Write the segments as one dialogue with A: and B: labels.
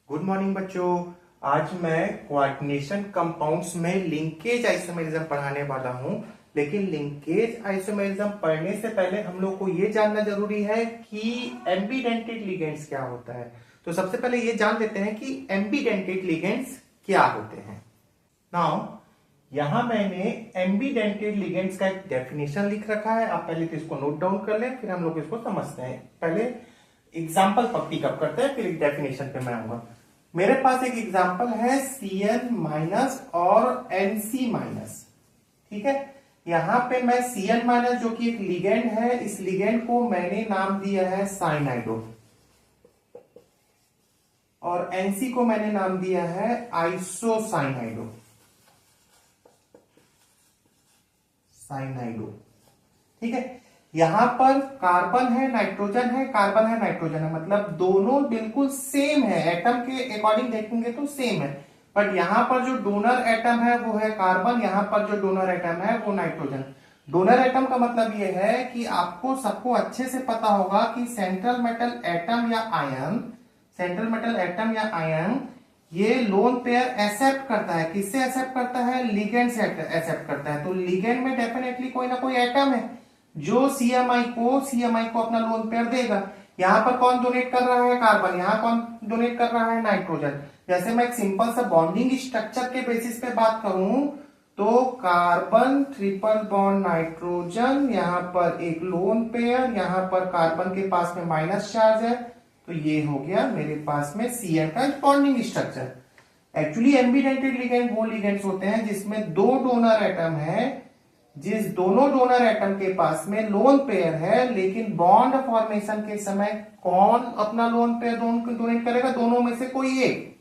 A: Good morning बच्चों। आज मैं कोऑर्डिनेशन कंपाउंड्स में लिंकेज आइसोमेरिज्म पढ़ाने वाला हूं। लेकिन लिंकेज आइसोमेरिज्म पढ़ने से पहले हम लोग को ये जानना जरूरी है कि एम्बिडेंटेड लिगेंड्स क्या होता है। तो सबसे पहले ये जान लेते हैं कि एम्बिडेंटेड लिगेंड्स क्या होते हैं। नाउ यहां मैंने एम्बिडेंटेड लिगेंड्स का एक डेफिनेशन लिख रखा है। आप पहले तो इसको नोट डाउन कर लें, फिर हम लोग इसको समझते हैं। पहले एग्जाम्पल पिकअप करते हैं, फिर एक डेफिनेशन पे मैं आऊंगा। मेरे पास एक एग्जाम्पल है Cn माइनस और Nc माइनस। ठीक है, यहां पे मैं Cn माइनस जो कि एक लिगेंड है, इस लिगेंड को मैंने नाम दिया है साइनाइडो और Nc को मैंने नाम दिया है आइसोसाइनाइडो। ठीक है, यहां पर कार्बन है, नाइट्रोजन है, कार्बन है, नाइट्रोजन है, मतलब दोनों बिल्कुल सेम है। एटम के अकॉर्डिंग देखेंगे तो सेम है, बट यहां पर जो डोनर एटम है वो है कार्बन, यहां पर जो डोनर एटम है वो नाइट्रोजन। डोनर एटम का मतलब ये है कि आपको सबको अच्छे से पता होगा कि सेंट्रल मेटल एटम या आयन ये लोन पेयर एक्सेप्ट करता है। किससे एक्सेप्ट करता है? लिगेंड से एक्सेप्ट करता है। तो लिगेंड में डेफिनेटली कोई ना कोई एटम है जो सीएमआई को अपना लोन पेयर देगा। यहां पर कौन डोनेट कर रहा है? कार्बन। यहां कौन डोनेट कर रहा है? नाइट्रोजन। जैसे मैं एक सिंपल सा बॉन्डिंग स्ट्रक्चर के बेसिस पे बात करूं तो कार्बन ट्रिपल बॉन्ड नाइट्रोजन, यहां पर एक लोन पेयर, यहां पर कार्बन के पास में माइनस चार्ज है, तो ये हो गया मेरे पास में Cn का bonding structure. Actually ambidentate ligand वो लिगेंड्स होते हैं जिसमें दो डोनर एटम है, जिस दोनों डोनर एटम के पास में लोन पेयर है, लेकिन बॉन्ड फॉर्मेशन के समय कौन अपना लोन पेयर डोनेट करेगा? दोनों में से कोई एक।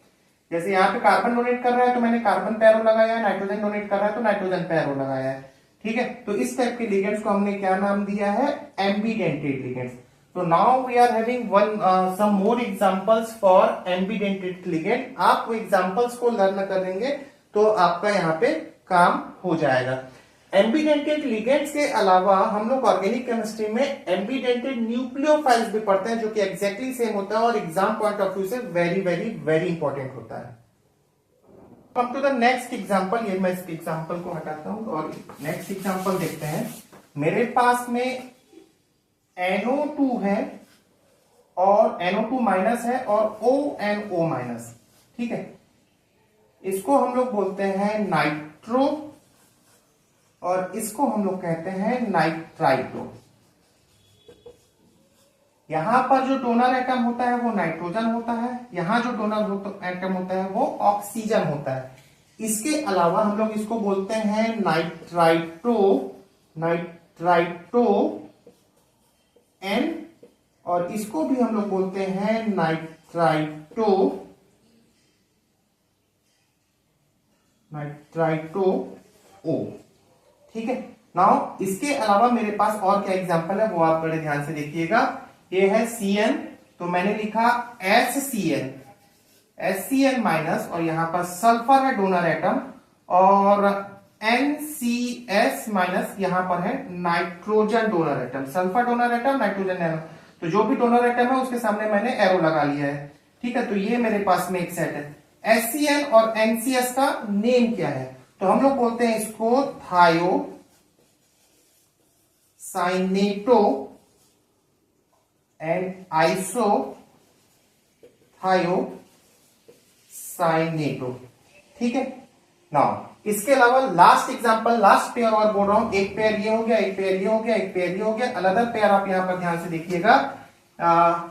A: जैसे यहाँ पे कार्बन डोनेट कर रहा है तो मैंने कार्बन पैरो लगाया है, नाइट्रोजन डोनेट कर रहा है तो नाइट्रोजन पैरो लगाया है। ठीक है, तो इस टाइप के लिगेंड्स को हमने क्या नाम दिया है? Embedded legends. तो now we are having some more examples for embedded legend. आप वो एग्जांपल्स को लर्न करेंगे तो आपका यहाँ पे काम हो जाएगा। एम्बिडेंटेड लिगेंड्स के अलावा हम लोग ऑर्गेनिक केमिस्ट्री में एम्बिडेंटेड न्यूक्लियोफाइल्स भी पढ़ते हैं, जो कि एग्जैक्टली सेम होता है और एग्जाम पॉइंट ऑफ व्यू से वेरी वेरी वेरी इंपॉर्टेंट होता है। Come to the next example. ये मैं इस एग्जांपल को हटाता हूं और नेक्स्ट एग्जांपल देखते हैं। मेरे पास में NO2 है और NO2 माइनस है और ONO माइनस। ठीक है, इसको हम लोग बोलते हैं नाइट्रो और इसको हम लोग कहते हैं नाइट्राइटो। यहां पर जो डोनर एटम होता है वो नाइट्रोजन होता है, यहां जो डोनर एटम होता है वो ऑक्सीजन होता है। इसके अलावा हम लोग इसको बोलते हैं नाइट्राइटो N और इसको भी हम लोग बोलते हैं नाइट्राइटो O। ठीक है, नाउ इसके अलावा मेरे पास और क्या एग्जांपल है वो आप बड़े ध्यान से देखिएगा। ये है Cn, तो मैंने लिखा HCN माइनस और यहां पर सल्फर है डोनर एटम, और NCS माइनस यहां पर है nitrogen donor atom. Sulphur donor atom, nitrogen atom, तो जो भी डोनर एटम है उसके सामने मैंने एरो लगा लिया है। ठीक है, तो ये मेरे पास में एक सेट है। HCN और NCS का नेम क्या है? तो हम लोग बोलते हैं इसको थायोसाइनेटो एंड आइसोथायोसाइनेटो। ठीक है, नाउ इसके अलावा लास्ट एग्जांपल, लास्ट पेयर और बोल रहा हूं। एक पेयर ये हो गया, एक पेयर ये हो गया, एक पेयर ये हो गया। अनदर पेयर आप यहां पर ध्यान से देखिएगा,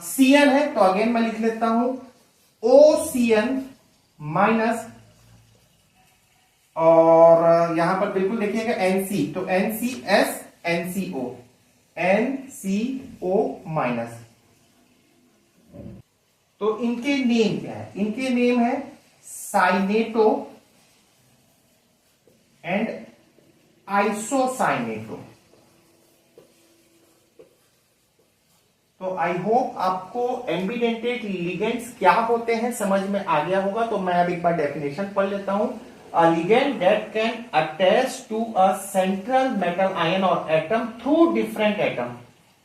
A: Cn है, तो अगेन मैं लिख लेता हूं OCN माइनस और यहां पर बिल्कुल देखिएगा NC, तो NCS NCO माइनस। तो इनके नेम क्या है? इनके नेम है साइनेटो एंड आइसोसाइनेटो। तो आई होप आपको एम्बिडेंटेड लिगेंड्स क्या होते हैं समझ में आ गया होगा। तो मैं अब एक बार डेफिनेशन पढ़ लेता हूं। A ligand that can attach to a central metal ion or atom through different atom।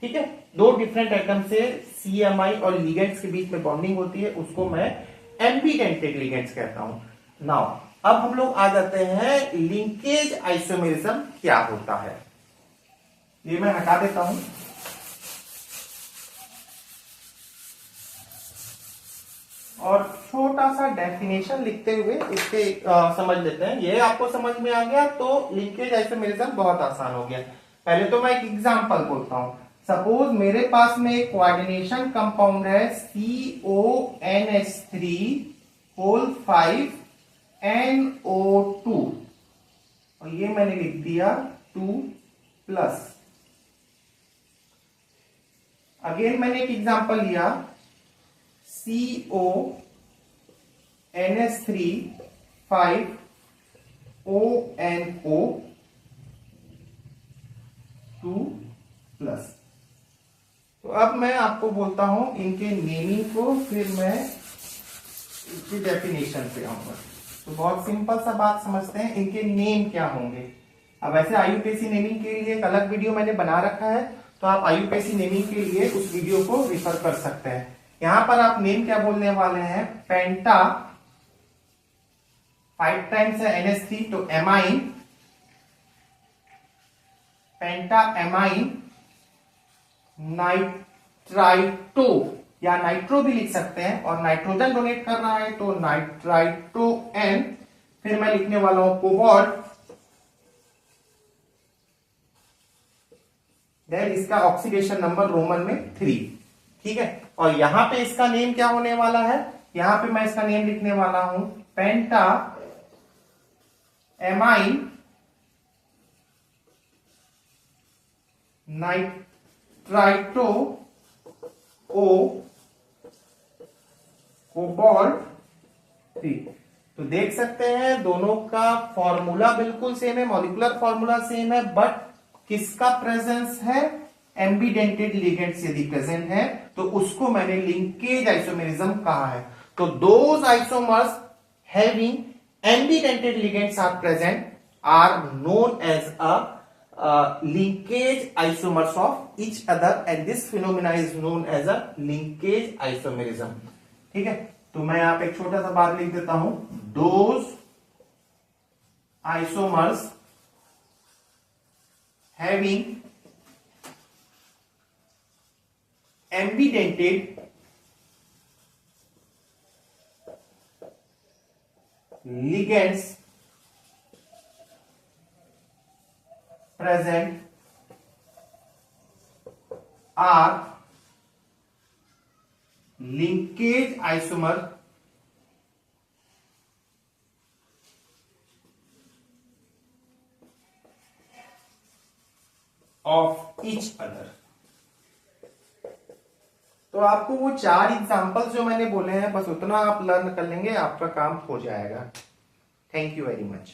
A: ठीक है, दो डिफरेंट एटम से CMI और लिगेंड्स के बीच में बॉन्डिंग होती है, उसको मैं एम्बीडेंटेड लिगेंड्स कहता हूं। नाउ अब हम लोग आ जाते हैं लिंकेज आइसोमेरिज्म क्या होता है। ये मैं हटा देता हूं। और छोटा सा डेफिनेशन लिखते हुए इसके समझ लेते हैं। ये आपको समझ में आ गया तो लिंकेज आइसोमेरिज्म बहुत आसान हो गया। पहले तो मैं एक एग्जांपल बोलता हूं। सपोज मेरे पास में एक कोऑर्डिनेशन कंपाउंड है CONH3 होल 5 NO2 और ये मैंने लिख दिया 2+। अगेन मैंने एक एग्जांपल लिया CONH3 5 ONO 2+। तो अब मैं आपको बोलता हूं इनके नेमिंग को, फिर मैं इसकी डेफिनेशन पे आऊंगा। तो बहुत सिंपल सा बात समझते हैं, इनके नेम क्या होंगे। अब वैसे आईयूपीएसी नेमिंग के लिए एक अलग वीडियो मैंने बना रखा है, तो आप आईयूपीएसी नेमिंग के लिए उस वीडियो को रिफर कर सकते हैं। यहां पर आप नेम क्या बोलने वाले हैं, पेंटा 5 टाइम्स है NH3 तो एमाइन, पेंटा एमाइन नाइट्राइटो या नाइट्रो भी लिख सकते हैं, और नाइट्रोजन डोनेट कर रहा है तो नाइट्राइटो एन। फिर मैं लिखने वाला हूं कोबाल्ट, देन इसका ऑक्सीडेशन नंबर रोमन में 3। ठीक है, और यहां पे इसका नेम क्या होने वाला है, यहां पे मैं इसका नेम लिखने वाला हूं पेंटा एमाइन नाइट्राइटो ओ कोबाल्ट 3। तो देख सकते हैं दोनों का फॉर्मूला बिल्कुल सेम है, मॉलिक्यूलर फॉर्मूला सेम है, बट किसका प्रेजेंस है, एम्बीडेंटेड लिगेंड्स यदि प्रेजेंट है तो उसको मैंने लिंकेज आइसोमेरिज्म कहा है। तो those isomers having ambidentate ligands are present are known as a linkage isomers of each other and this phenomena is known as a linkage isomerism। ठीक है, तो मैं यहां पे एक छोटा सा बात लिख देता हूं, those isomers having ambidented ligands present are linkage isomer of each other। तो आपको वो 4 एग्जांपल्स जो मैंने बोले हैं बस उतना आप लर्न कर लेंगे, आपका काम हो जाएगा। Thank you very much.